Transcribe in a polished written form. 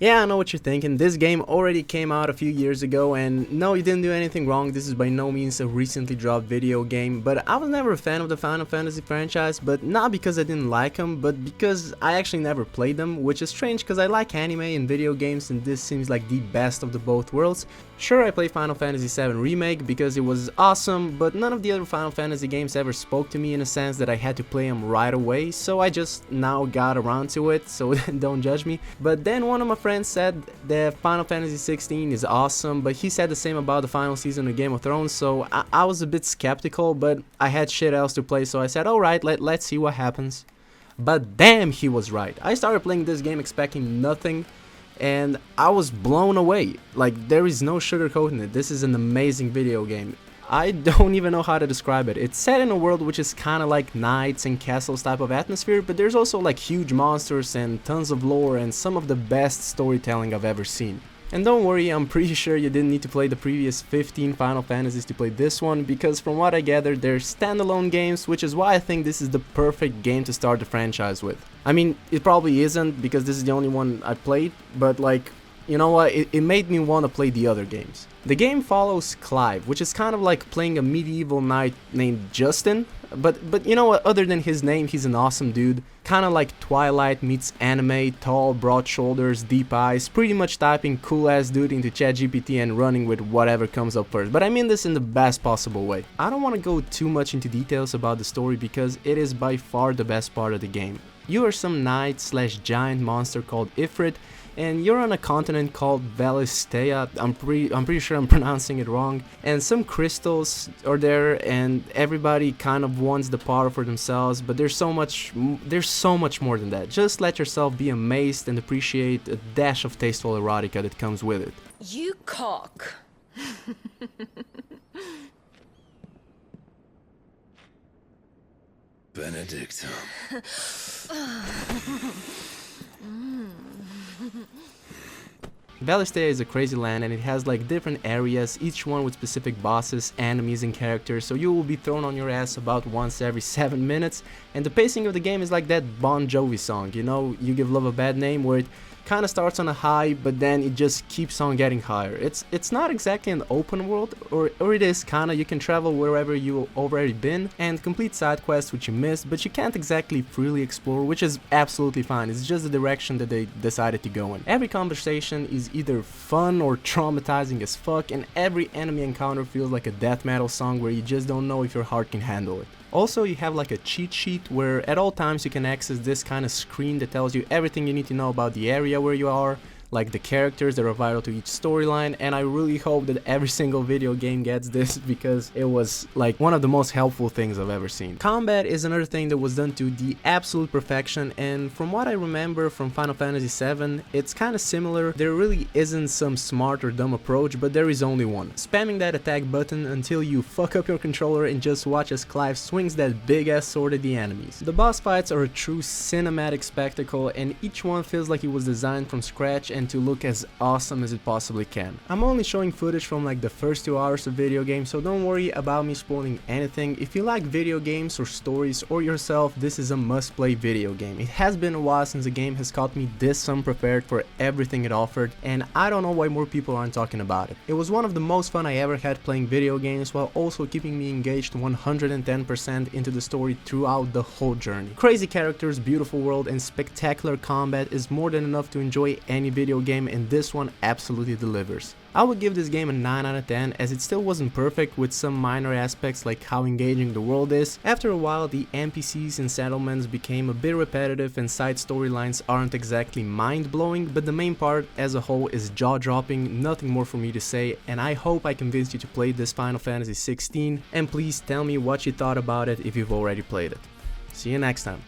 Yeah, I know what you're thinking. This game already came out a few years ago, and no, you didn't do anything wrong. This is by no means a recently dropped video game, but I was never a fan of the Final Fantasy franchise, but not because I didn't like them, but because I actually never played them, which is strange because I like anime and video games, and this seems like the best of the both worlds. Sure, I played Final Fantasy VII Remake because it was awesome, but none of the other Final Fantasy games ever spoke to me in a sense that I had to play them right away, so I just now got around to it, so don't judge me. But then one of my friends said that Final Fantasy 16 is awesome, but he said the same about the final season of Game of Thrones, so I was a bit skeptical, but I had shit else to play, so I said, alright, let's see what happens. But damn, he was right. I started playing this game expecting nothing, and I was blown away. Like, there is no sugarcoating it. This is an amazing video game. I don't even know how to describe it. It's set in a world which is kind of like knights and castles type of atmosphere, but there's also like huge monsters and tons of lore and some of the best storytelling I've ever seen. And don't worry, I'm pretty sure you didn't need to play the previous 15 Final Fantasies to play this one, because from what I gather, they're standalone games, which is why I think this is the perfect game to start the franchise with. I mean, it probably isn't, because this is the only one I played, but like, you know what, it made me want to play the other games. The game follows Clive, which is kind of like playing a medieval knight named Justin, but you know what, other than his name, he's an awesome dude. Kinda like Twilight meets anime, tall, broad shoulders, deep eyes, pretty much typing cool ass dude into ChatGPT and running with whatever comes up first, but I mean this in the best possible way. I don't want to go too much into details about the story because it is by far the best part of the game. You are some knight slash giant monster called Ifrit, and you're on a continent called Valistea. I'm pretty sure I'm pronouncing it wrong, and some crystals are there, and everybody kind of wants the power for themselves, but there's so much more than that. Just let yourself be amazed and appreciate a dash of tasteful erotica that comes with it. You cock. Benedictum. Valistea is a crazy land, and it has like different areas, each one with specific bosses, enemies and characters, so you will be thrown on your ass about once every 7 minutes, and the pacing of the game is like that Bon Jovi song, you know, You Give Love a Bad Name, where it kind of starts on a high, but then it just keeps on getting higher. It's not exactly an open world, or it is kinda. You can travel wherever you already been and complete side quests which you missed, but you can't exactly freely explore, which is absolutely fine. It's just the direction that they decided to go in. Every conversation is either fun or traumatizing as fuck, and every enemy encounter feels like a death metal song where you just don't know if your heart can handle it. Also, you have like a cheat sheet where at all times you can access this kind of screen that tells you everything you need to know about the area where you are, like the characters that are vital to each storyline, and I really hope that every single video game gets this because it was like one of the most helpful things I've ever seen. Combat is another thing that was done to the absolute perfection, and from what I remember from Final Fantasy VII, it's kind of similar. There really isn't some smart or dumb approach, but there is only one. Spamming that attack button until you fuck up your controller and just watch as Clive swings that big ass sword at the enemies. The boss fights are a true cinematic spectacle, and each one feels like it was designed from scratch and to look as awesome as it possibly can. I'm only showing footage from like the first 2 hours of video game, so don't worry about me spoiling anything. If you like video games or stories or yourself, this is a must play video game. It has been a while since the game has caught me this unprepared for everything it offered, and I don't know why more people aren't talking about it. It was one of the most fun I ever had playing video games, while also keeping me engaged 110% into the story throughout the whole journey. Crazy characters, beautiful world, and spectacular combat is more than enough to enjoy any video game, and this one absolutely delivers. I would give this game a 9 out of 10, as it still wasn't perfect with some minor aspects like how engaging the world is. After a while, the NPCs and settlements became a bit repetitive and side storylines aren't exactly mind-blowing, but the main part as a whole is jaw-dropping, nothing more for me to say, and I hope I convinced you to play this Final Fantasy 16, and please tell me what you thought about it if you've already played it. See you next time.